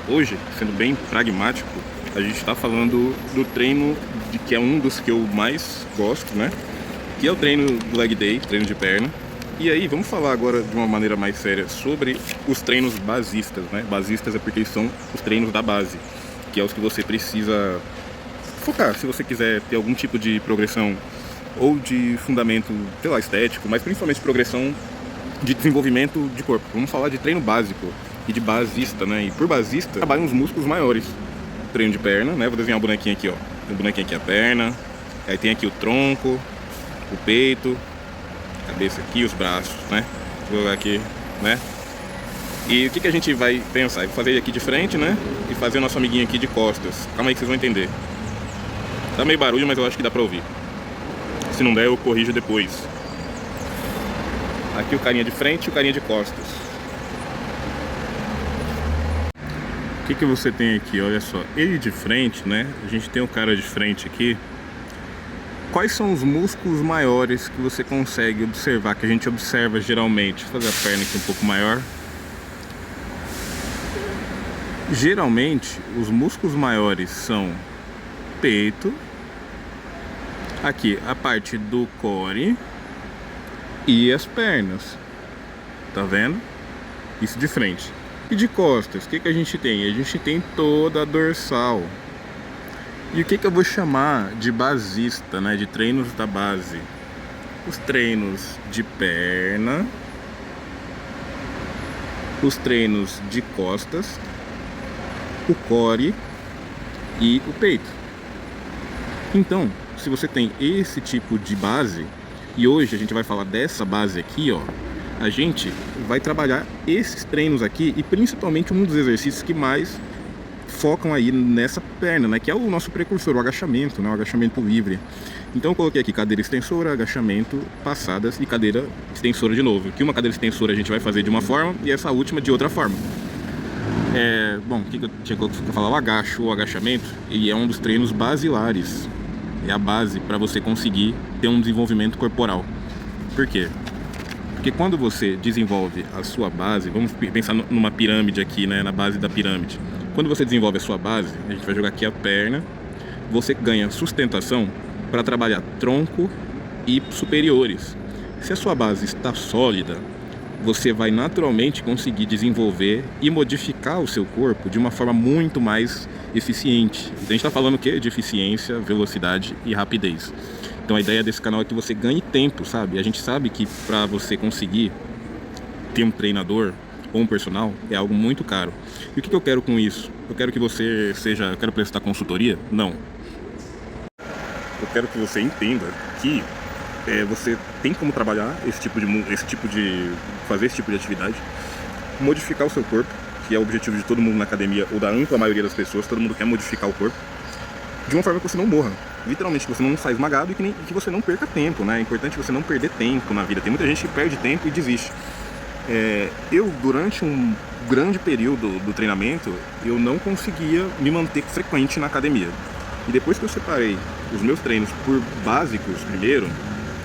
Hoje, sendo bem pragmático, a gente está falando do treino que é um dos que eu mais gosto, né? Que é o treino do leg day, treino de perna. E aí, vamos falar agora de uma maneira mais séria sobre os treinos basistas, né? Basistas é porque são os treinos da base, que é os que você precisa focar se você quiser ter algum tipo de progressão ou de fundamento, sei lá, estético, mas principalmente progressão de desenvolvimento de corpo. Vamos falar de treino básico e de basista, né? E por basista, trabalham os músculos maiores. Treino de perna, né? Vou desenhar um bonequinho aqui, ó. Tem um bonequinho aqui a perna, aí tem aqui o tronco, o peito, a cabeça aqui, os braços, né? Vou jogar aqui, né? E o que a gente vai pensar? Eu vou fazer aqui de frente, né? E fazer o nosso amiguinho aqui de costas. Calma aí que vocês vão entender. Dá meio barulho, mas eu acho que dá pra ouvir. Se não der, eu corrijo depois. Aqui o carinha de frente e o carinha de costas. O que você tem aqui? Olha só, ele de frente, né? A gente tem o cara de frente aqui. Quais são os músculos maiores que você consegue observar, que a gente observa geralmente? Vou fazer a perna aqui um pouco maior. Geralmente, os músculos maiores são peito, aqui a parte do core e as pernas. Tá vendo? Isso de frente. E de costas, o que a gente tem? A gente tem toda a dorsal. E o que eu vou chamar de basista, né? De treinos da base? Os treinos de perna, os treinos de costas, o core e o peito. Então, se você tem esse tipo de base, e hoje a gente vai falar dessa base aqui, ó, a gente vai trabalhar esses treinos aqui e principalmente um dos exercícios que mais focam aí nessa perna, né, que é o nosso precursor, o agachamento, né, o agachamento livre. Então eu coloquei aqui cadeira extensora, agachamento, passadas e cadeira extensora de novo. Que uma cadeira extensora a gente vai fazer de uma forma e essa última de outra forma. Bom, o que eu tinha que falar? O agacho ou agachamento, ele é um dos treinos basilares. É a base para você conseguir ter um desenvolvimento corporal. Por quê? Porque quando você desenvolve a sua base, vamos pensar numa pirâmide aqui, né, na base da pirâmide. Quando você desenvolve a sua base, a gente vai jogar aqui a perna, você ganha sustentação para trabalhar tronco e superiores. Se a sua base está sólida, você vai naturalmente conseguir desenvolver e modificar o seu corpo de uma forma muito mais eficiente. Então a gente está falando o quê? De eficiência, velocidade e rapidez. Então a ideia desse canal é que você ganhe tempo, sabe? A gente sabe que para você conseguir ter um treinador ou um personal é algo muito caro. E o que eu quero com isso? Eu quero que você seja... Eu quero prestar consultoria? Não. Eu quero que você entenda que você tem como trabalhar fazer esse tipo de atividade, modificar o seu corpo, que é o objetivo de todo mundo na academia, ou da ampla maioria das pessoas. Todo mundo quer modificar o corpo de uma forma que você não morra, literalmente, que você não saia esmagado e que você não perca tempo, né? É importante você não perder tempo na vida. Tem muita gente que perde tempo e desiste. Eu, durante um grande período do treinamento, eu não conseguia me manter frequente na academia. E depois que eu separei os meus treinos por básicos primeiro,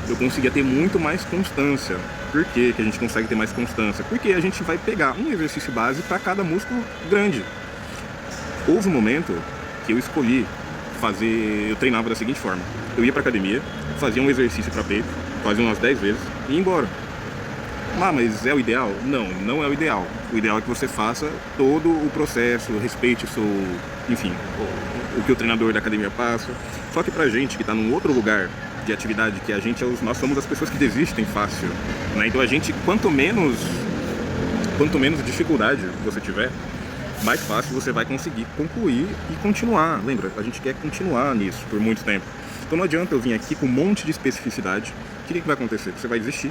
eu conseguia ter muito mais constância. Por que a gente consegue ter mais constância? Porque a gente vai pegar um exercício base para cada músculo grande. Houve um momento que eu escolhi eu treinava da seguinte forma: eu ia para academia, fazia um exercício para peito, fazia umas 10 vezes e ia embora. Mas é o ideal? Não, não é o ideal. O ideal é que você faça todo o processo, respeite o seu, enfim, o que o treinador da academia passa. Só que pra gente que tá num outro lugar de atividade, que nós somos as pessoas que desistem fácil, né? Então a gente, quanto menos dificuldade você tiver, mais fácil você vai conseguir concluir e continuar. Lembra, a gente quer continuar nisso por muito tempo. Então não adianta eu vir aqui com um monte de especificidade. O que vai acontecer? Você vai desistir.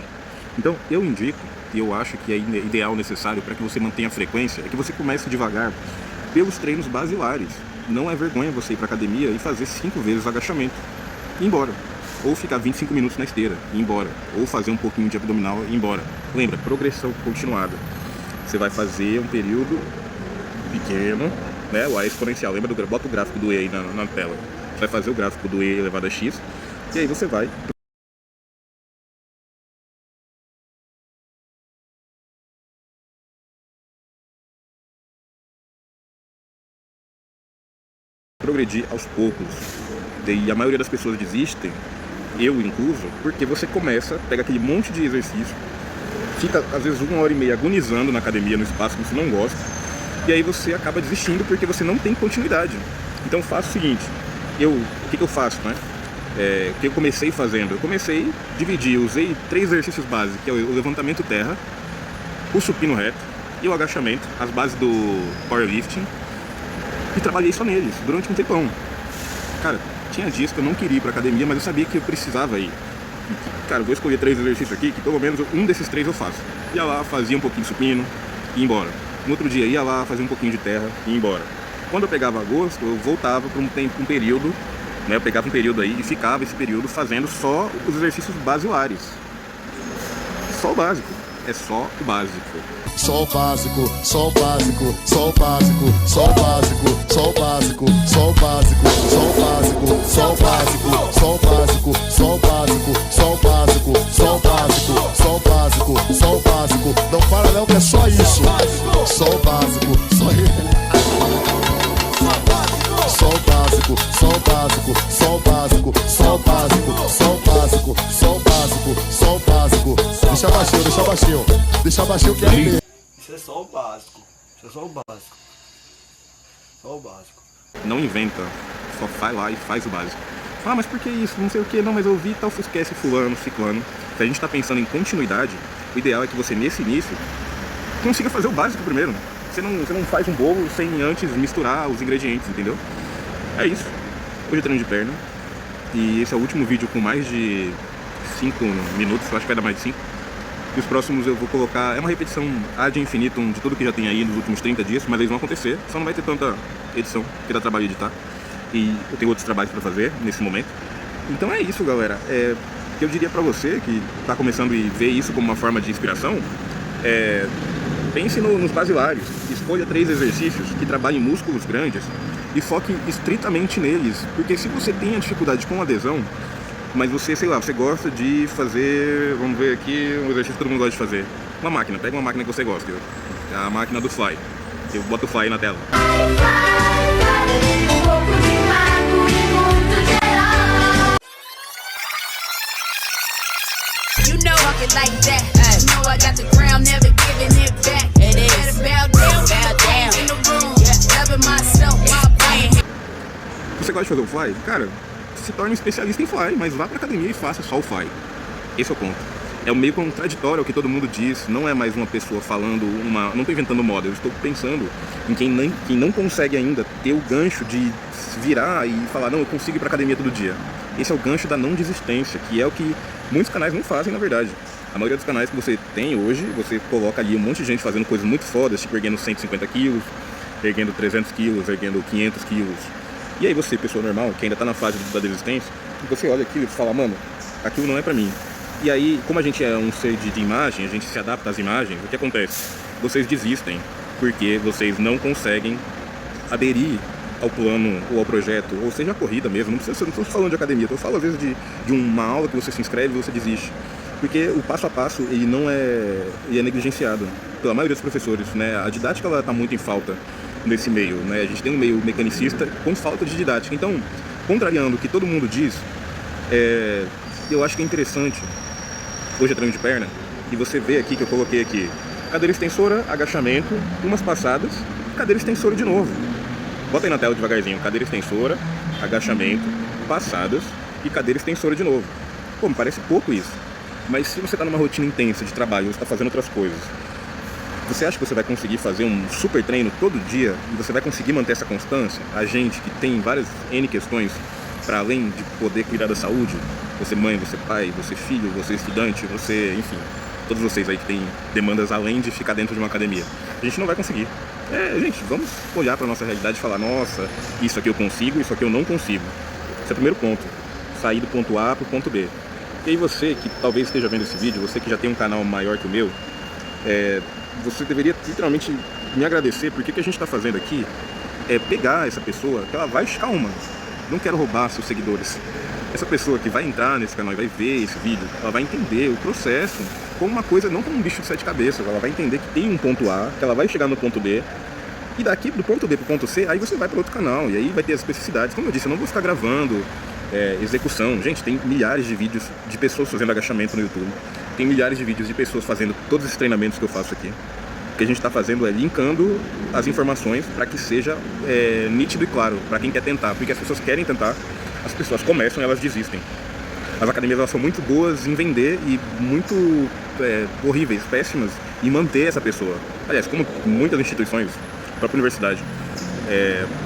Então eu indico, e eu acho que é ideal, necessário para que você mantenha a frequência, é que você comece devagar pelos treinos basilares. Não é vergonha você ir para academia e fazer 5 vezes agachamento e ir embora. Ou ficar 25 minutos na esteira e ir embora. Ou fazer um pouquinho de abdominal e ir embora. Lembra, progressão continuada. Você vai fazer um período pequeno, né? O A exponencial. Lembra bota o gráfico do E aí na tela. Você vai fazer o gráfico do E elevado a X. E aí você vai progredir aos poucos. E a maioria das pessoas desistem, eu incluso, porque você começa, pega aquele monte de exercício, fica às vezes 1h30 agonizando na academia, no espaço que você não gosta, e aí você acaba desistindo porque você não tem continuidade. Então faça o seguinte, o que eu faço, né? O que eu comecei fazendo? Eu comecei a dividir, eu usei 3 exercícios básicos, que é o levantamento terra, o supino reto e o agachamento, as bases do powerlifting, e trabalhei só neles durante um tempão. Cara, tinha dias que eu não queria ir pra academia, mas eu sabia que eu precisava ir. Cara, eu vou escolher 3 exercícios aqui, que pelo menos um desses 3 eu faço. Ia lá, fazia um pouquinho de supino e ia embora. No outro dia ia lá, fazia um pouquinho de terra e ia embora. Quando eu pegava agosto, eu voltava para um período, né? Eu pegava um período aí e ficava esse período fazendo só os exercícios basilares. Só o básico. É só o básico. Só o básico, só o básico, só o básico, só o básico, só o básico, só o básico, só o básico, só o básico, só o básico, só o básico, só o básico, só o básico, só o básico, só o básico. Não para não que é só isso. Só o básico, só só o básico, só o básico, só o básico, só o básico, só o básico, só o básico, só o básico. Deixa baixinho, deixa baixinho. Deixa baixinho que é mesmo. Isso é só o básico. Isso é só o básico. Só o básico. Não inventa, só vai lá e faz o básico. Ah, mas por que isso? Não sei o que, não, mas eu vi tal, você esquece fulano, ciclano. Se a gente tá pensando em continuidade, o ideal é que você, nesse início, consiga fazer o básico primeiro. Você não faz um bolo sem antes misturar os ingredientes, entendeu? É isso. Hoje eu treino de perna. E esse é o último vídeo com mais de 5 minutos, eu acho que vai dar mais de 5. E os próximos eu vou colocar, é uma repetição ad infinitum de tudo que já tem aí nos últimos 30 dias, mas eles vão acontecer, só não vai ter tanta edição, que dá trabalho de editar. E eu tenho outros trabalhos pra fazer nesse momento. Então é isso, galera. Eu diria pra você que tá começando e vê isso como uma forma de inspiração, pense nos basilares, escolha 3 exercícios que trabalhem músculos grandes e foque estritamente neles, porque se você tem a dificuldade com adesão, mas você, sei lá, você gosta de fazer, vamos ver aqui, um exercício que todo mundo gosta de fazer, uma máquina, pega uma máquina que você gosta, a máquina do Fly, eu boto o Fly na tela. Você gosta de fazer o Fly? Cara, se torne um especialista em Fly, mas vá pra academia e faça só o Fly. Esse é o ponto. É um meio contraditório ao que todo mundo diz, não é mais uma pessoa falando não estou inventando moda, eu estou pensando em quem não consegue ainda ter o gancho de se virar e falar, não, eu consigo ir pra academia todo dia. Esse é o gancho da não desistência, que é o que muitos canais não fazem, na verdade. A maioria dos canais que você tem hoje, você coloca ali um monte de gente fazendo coisas muito fodas, tipo erguendo 150 quilos, erguendo 300 quilos, erguendo 500 quilos. E aí você, pessoa normal, que ainda tá na fase da desistência, você olha aquilo e fala, mano, aquilo não é pra mim. E aí, como a gente é um ser de imagem, a gente se adapta às imagens, o que acontece? Vocês desistem, porque vocês não conseguem aderir ao plano ou ao projeto, ou seja, a corrida mesmo. Não estou falando de academia, estou falando às vezes de uma aula que você se inscreve e você desiste. Porque o passo a passo ele não ele é negligenciado pela maioria dos professores, né? A didática ela está muito em falta nesse meio, né? A gente tem um meio mecanicista com falta de didática. Então, contrariando o que todo mundo diz, eu acho que é interessante, hoje é treino de perna, e você vê aqui que eu coloquei aqui, cadeira extensora, agachamento, umas passadas, cadeira extensora de novo. Bota aí na tela devagarzinho, cadeira extensora, agachamento, passadas e cadeira extensora de novo. Pô, me parece pouco isso. Mas se você está numa rotina intensa de trabalho, você está fazendo outras coisas, você acha que você vai conseguir fazer um super treino todo dia e você vai conseguir manter essa constância? A gente que tem várias N questões para além de poder cuidar da saúde, você mãe, você pai, você filho, você estudante, você, enfim, todos vocês aí que têm demandas além de ficar dentro de uma academia, a gente não vai conseguir. Gente, vamos olhar para a nossa realidade e falar, nossa, isso aqui eu consigo, isso aqui eu não consigo. Esse é o primeiro ponto, sair do ponto A para o ponto B. E aí você que talvez esteja vendo esse vídeo, você que já tem um canal maior que o meu, você deveria literalmente me agradecer, porque o que a gente está fazendo aqui é pegar essa pessoa, que ela vai, calma, não quero roubar seus seguidores. Essa pessoa que vai entrar nesse canal e vai ver esse vídeo, ela vai entender o processo como uma coisa, não como um bicho de 7 cabeças, ela vai entender que tem um ponto A, que ela vai chegar no ponto B, E daqui do ponto B pro ponto C, aí você vai para outro canal, e aí vai ter as especificidades. Como eu disse, eu não vou ficar gravando execução. Gente, tem milhares de vídeos de pessoas fazendo agachamento no YouTube. Tem milhares de vídeos de pessoas fazendo todos esses treinamentos que eu faço aqui. O que a gente está fazendo é linkando as informações para que seja nítido e claro para quem quer tentar. Porque as pessoas querem tentar, as pessoas começam e elas desistem. As academias, elas são muito boas em vender e muito horríveis, péssimas em manter essa pessoa. Aliás, como muitas instituições, a própria universidade,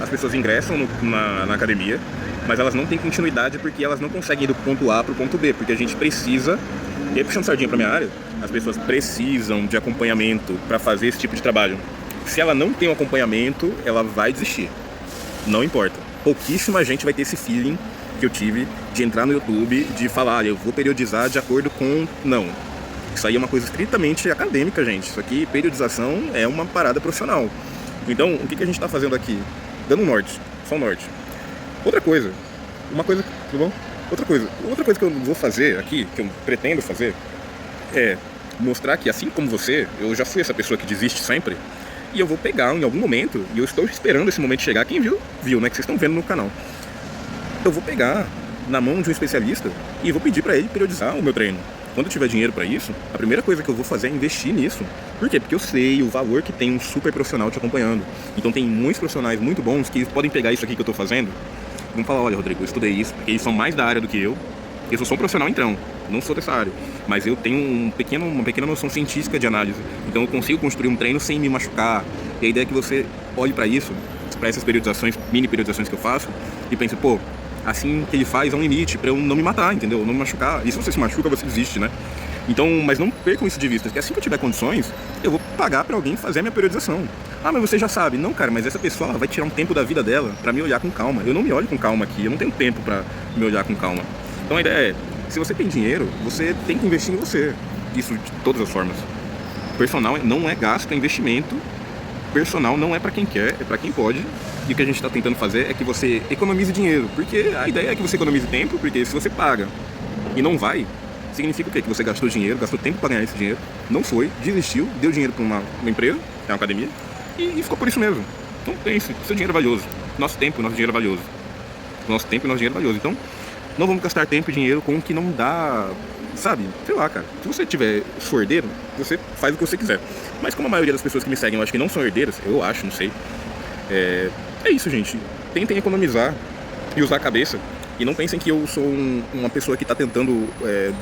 as pessoas ingressam na academia, mas elas não têm continuidade porque elas não conseguem ir do ponto A para o ponto B, porque a gente precisa, e aí puxando sardinha para minha área, as pessoas precisam de acompanhamento para fazer esse tipo de trabalho. Se ela não tem um acompanhamento, ela vai desistir. Não importa. Pouquíssima gente vai ter esse feeling que eu tive de entrar no YouTube, de falar, eu vou periodizar de acordo com... Não. Isso aí é uma coisa estritamente acadêmica, gente. Isso aqui, periodização, é uma parada profissional. Então, o que a gente está fazendo aqui? Dando um norte. Só um norte. Outra coisa. Tudo bom? Outra coisa que eu vou fazer aqui, que eu pretendo fazer, é mostrar que, assim como você, eu já fui essa pessoa que desiste sempre, e eu vou pegar em algum momento, e eu estou esperando esse momento chegar. Quem viu, né? Que vocês estão vendo no canal. Eu vou pegar na mão de um especialista e vou pedir para ele periodizar o meu treino. Quando eu tiver dinheiro para isso, a primeira coisa que eu vou fazer é investir nisso. Por quê? Porque eu sei o valor que tem um super profissional te acompanhando. Então tem muitos profissionais muito bons que podem pegar isso aqui que eu estou fazendo e vão falar, olha, Rodrigo, eu estudei isso, porque eles são mais da área do que eu. Eu sou um profissional então, não sou dessa área, mas eu tenho uma pequena noção científica de análise. Então eu consigo construir um treino sem me machucar. E a ideia é que você olhe para isso, para essas periodizações, mini periodizações que eu faço, e pense, pô, assim que ele faz é um limite para eu não me matar, entendeu? Não me machucar. E se você se machuca, você desiste, né? Então, mas não percam isso de vista, que assim que eu tiver condições, eu vou pagar para alguém fazer a minha periodização. Ah, mas você já sabe. Não, cara, mas essa pessoa vai tirar um tempo da vida dela para me olhar com calma. Eu não me olho com calma aqui, eu não tenho tempo para me olhar com calma. Então a ideia é, se você tem dinheiro, você tem que investir em você. Isso de todas as formas. Personal não é gasto, é investimento. Personal não é para quem quer, é para quem pode. E o que a gente está tentando fazer é que você economize dinheiro. Porque a ideia é que você economize tempo, porque se você paga e não vai, significa o quê? Que você gastou dinheiro, gastou tempo para ganhar esse dinheiro, não foi, desistiu, deu dinheiro para uma empresa, que é uma academia, e ficou por isso mesmo. Então pense, seu dinheiro é valioso. Nosso tempo e nosso dinheiro é valioso. Nosso tempo e nosso dinheiro é valioso. Então, não vamos gastar tempo e dinheiro com o que não dá, sabe? Sei lá, cara. Se você tiver sou herdeiro, você faz o que você quiser. Mas como a maioria das pessoas que me seguem eu acho que não são herdeiras, eu acho, não sei. É isso, gente. Tentem economizar e usar a cabeça. E não pensem que eu sou uma pessoa que está tentando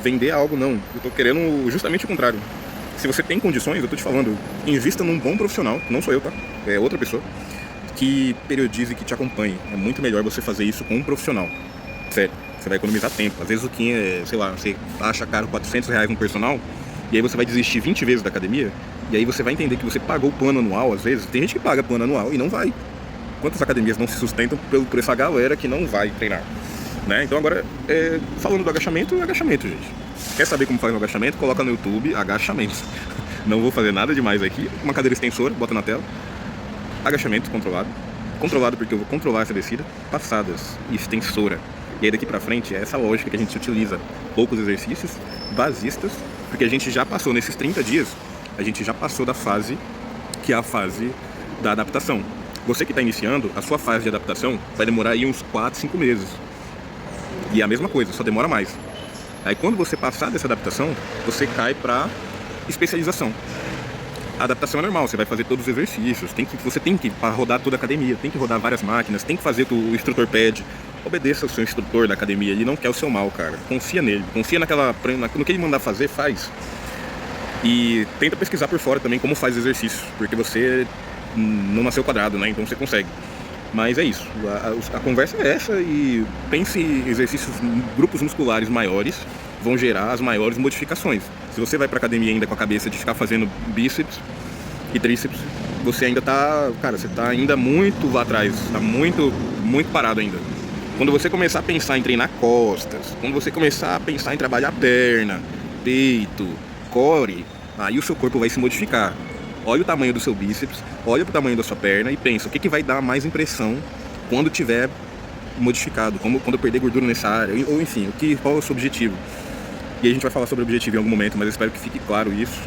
vender algo, não. Eu estou querendo justamente o contrário. Se você tem condições, eu estou te falando, invista num bom profissional, não sou eu, tá? É outra pessoa, que periodize, que te acompanhe. É muito melhor você fazer isso com um profissional. Sério, você vai economizar tempo. Às vezes o que sei lá, você acha caro R$400 no personal, e aí você vai desistir 20 vezes da academia, e aí você vai entender que você pagou o plano anual, às vezes. Tem gente que paga plano anual e não vai. Quantas academias não se sustentam por essa galera que não vai treinar? Né? Então agora, falando do agachamento, gente. Quer saber como faz o agachamento? Coloca no YouTube, agachamento. Não vou fazer nada demais aqui. Uma cadeira extensora, bota na tela. Agachamento controlado. Controlado porque eu vou controlar essa descida. Passadas, extensora. E aí daqui pra frente é essa lógica que a gente utiliza. Poucos exercícios, basistas, porque a gente já passou nesses 30 dias, a gente já passou da fase que é a fase da adaptação. Você que está iniciando, a sua fase de adaptação vai demorar aí uns 4, 5 meses. E é a mesma coisa, só demora mais. Aí quando você passar dessa adaptação, você cai para especialização. A adaptação é normal, você vai fazer todos os exercícios, você tem que para rodar toda a academia, tem que rodar várias máquinas, tem que fazer o que o instrutor pede. Obedeça ao seu instrutor da academia, ele não quer o seu mal, cara. Confia nele, confia no que ele mandar fazer, faz. E tenta pesquisar por fora também como faz exercício, porque você não nasceu quadrado, né? Então você consegue. Mas é isso, a conversa é essa, e pense em exercícios, grupos musculares maiores vão gerar as maiores modificações. Se você vai pra academia ainda com a cabeça de ficar fazendo bíceps e tríceps, você ainda tá, cara, você tá ainda muito lá atrás, tá muito, muito parado ainda. Quando você começar a pensar em treinar costas, quando você começar a pensar em trabalhar perna, peito, core, aí o seu corpo vai se modificar. Olha o tamanho do seu bíceps, olha pro tamanho da sua perna e pensa o que vai dar mais impressão quando tiver modificado, como quando eu perder gordura nessa área, ou enfim, qual é o seu objetivo. E a gente vai falar sobre o objetivo em algum momento, mas eu espero que fique claro isso.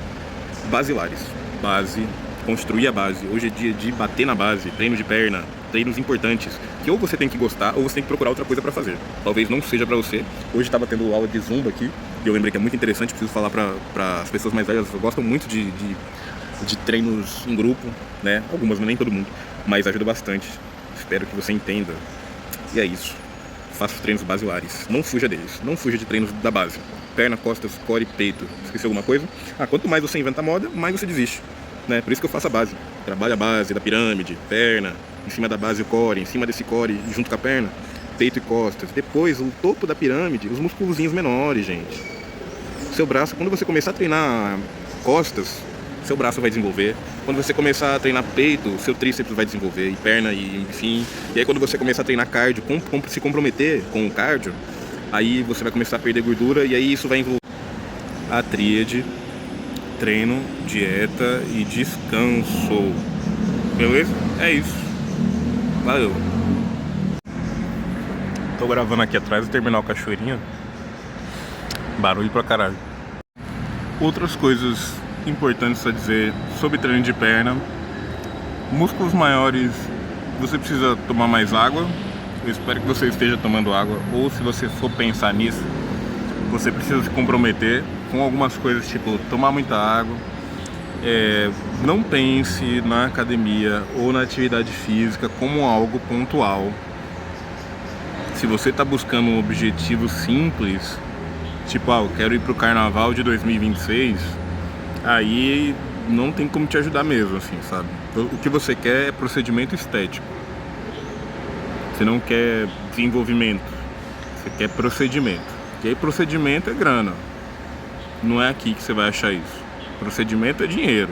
Basilares, base, construir a base, hoje é dia de bater na base, treino de perna, treinos importantes, que ou você tem que gostar ou você tem que procurar outra coisa para fazer. Talvez não seja para você. Hoje estava tendo aula de zumba aqui, e eu lembrei que é muito interessante, preciso falar para as pessoas mais velhas, eu gosto muito de treinos em grupo, né? Algumas, nem todo mundo, mas ajuda bastante. Espero que você entenda. E é isso. Faça os treinos basilares. Não fuja deles. Não fuja de treinos da base. Perna, costas, core, peito. Esqueceu alguma coisa? Quanto mais você inventa moda, mais você desiste, né? Por isso que eu faço a base. Trabalho a base da pirâmide, perna, em cima da base o core, em cima desse core junto com a perna, peito e costas. Depois, o topo da pirâmide, os musculozinhos menores, gente. Seu braço, quando você começar a treinar costas, seu braço vai desenvolver. Quando você começar a treinar peito, seu tríceps vai desenvolver, e perna, e enfim. E aí quando você começar a treinar cardio, se comprometer com o cardio, aí você vai começar a perder gordura, e aí isso vai envolver a tríade: treino, dieta e descanso. Beleza? É isso. Valeu. Tô gravando aqui atrás do terminal Cachoeirinha. Barulho pra caralho. Outras coisas importantes a dizer sobre treino de perna: músculos maiores, você precisa tomar mais água. Eu espero que você esteja tomando água, ou se você for pensar nisso, você precisa se comprometer com algumas coisas, tipo tomar muita água. Não pense na academia ou na atividade física como algo pontual. Se você está buscando um objetivo simples, tipo, eu quero ir pro carnaval de 2026, aí não tem como te ajudar mesmo, assim, sabe? O que você quer é procedimento estético. Você não quer desenvolvimento, você quer procedimento. E aí procedimento é grana. Não é aqui que você vai achar isso. Procedimento é dinheiro.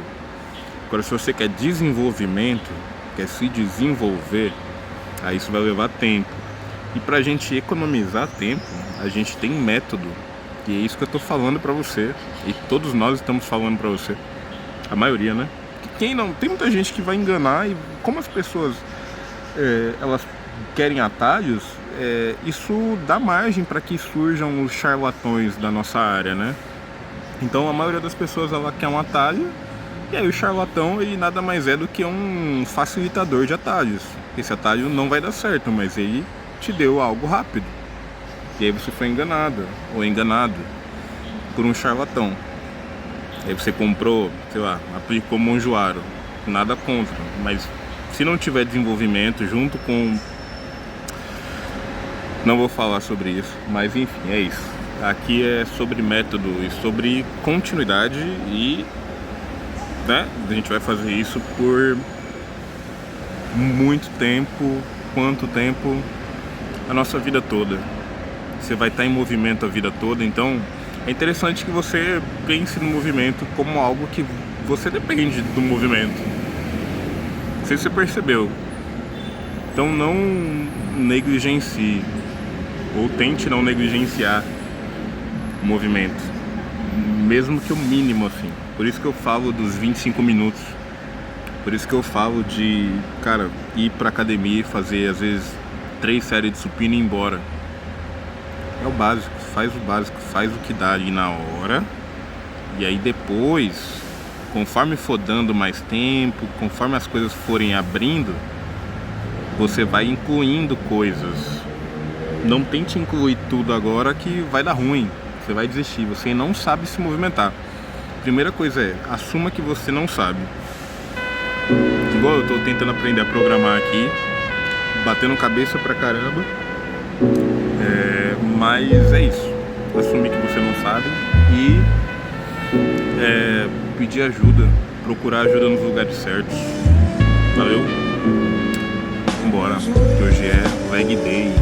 Agora, se você quer desenvolvimento, quer se desenvolver, aí isso vai levar tempo. E pra gente economizar tempo, a gente tem método. E é isso que eu tô falando pra você. E todos nós estamos falando pra você. A maioria, né? Quem não? Tem muita gente que vai enganar. E como as pessoas elas querem atalhos, isso dá margem para que surjam os charlatões da nossa área, né? Então a maioria das pessoas ela quer um atalho. E aí o charlatão ele nada mais é do que um facilitador de atalhos. Esse atalho não vai dar certo, mas ele te deu algo rápido. E aí você foi enganada ou enganado por um charlatão. Aí você comprou, sei lá, aplicou Monjoaro. Nada contra, mas se não tiver desenvolvimento junto com... Não vou falar sobre isso, mas enfim, é isso. Aqui é sobre método e sobre continuidade e... né? A gente vai fazer isso por muito tempo. Quanto tempo? A nossa vida toda. Você vai estar em movimento a vida toda, então é interessante que você pense no movimento como algo que você depende do movimento. Não sei se você percebeu. Então não negligencie, ou tente não negligenciar o movimento, mesmo que o mínimo, assim. Por isso que eu falo dos 25 minutos. Por isso que eu falo de, cara, ir pra academia e fazer, às vezes, 3 séries de supino e ir embora. É o básico, faz o que dá ali na hora. E aí depois, conforme for dando mais tempo, conforme as coisas forem abrindo, você vai incluindo coisas. Não tente incluir tudo agora que vai dar ruim. Você vai desistir, você não sabe se movimentar. Primeira coisa assuma que você não sabe. Igual eu tô tentando aprender a programar aqui, batendo cabeça pra caramba. Mas é isso. Assumir que você não sabe e pedir ajuda, procurar ajuda nos lugares certos. Valeu? Vambora, que hoje é Leg Day.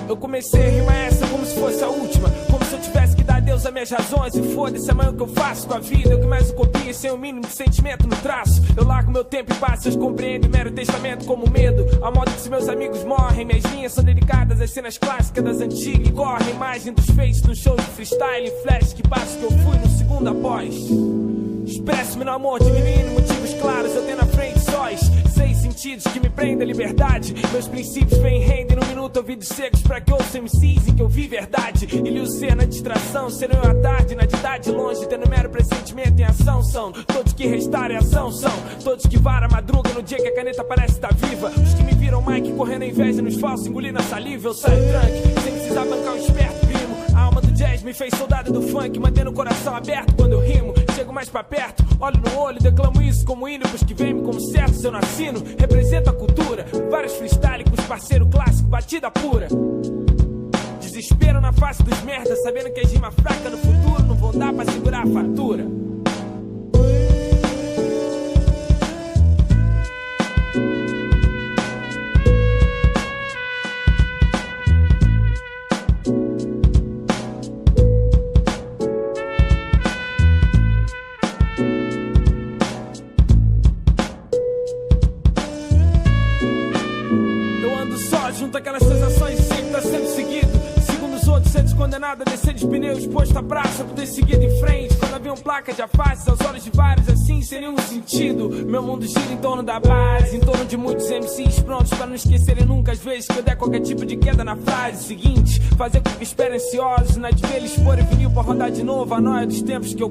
Eu comecei a rimar essa como se fosse a última, como se eu tivesse que dar adeus a minhas razões. opiniões e foda-se amanhã o que eu faço com a vida. Eu que mais copio sem o mínimo de sentimento no traço. Eu largo meu tempo e passo, eu compreendo mero testamento como medo. A modo que se meus amigos morrem, minhas linhas são dedicadas às cenas clássicas das antigas. E correm imagem dos feitos no show de freestyle e flash que passo que eu fui no segundo após. Expresso-me no amor, diminuindo motivos claros, eu tenho na frente sóis. 6 sentidos que me prendem a liberdade. Meus princípios vêm rendem num minuto, ouvidos secos pra que ouçam MCs em que eu vi verdade. Ilho ser na distração, serão eu à tarde, na idade longe, tendo mero pressentimento em ação. São todos que restarem ação, são todos que varam a madruga no dia que a caneta parece estar viva. Os que me viram Mike correndo a inveja nos falsos, engolindo a saliva. Eu saio tranque, sem precisar bancar o esperto, primo. A alma do jazz me fez soldado do funk, mantendo o coração aberto quando eu rimo. Chego mais pra perto, olho no olho, declamo isso como hino pros que veem-me como certo. Se eu não assino, represento a cultura. Vários freestylicos, parceiro clássico, batida pura. Desespero na face dos merdas, sabendo que as rimas fracas no futuro não vão dar pra segurar a fatura. Junto aquelas sensações de sempre tá sendo seguido. Segundo os outros, ser descondenado a descer de pneus, exposto à praça, poder seguir em frente. Quando havia um placa de afaces aos olhos de vários, assim, sem nenhum sentido. Meu mundo gira em torno da base, em torno de muitos MCs prontos pra não esquecerem nunca as vezes que eu der qualquer tipo de queda na frase seguinte. Fazer com que esperem ansiosos, na de ver eles porem vinil pra rodar de novo a noia dos tempos que eu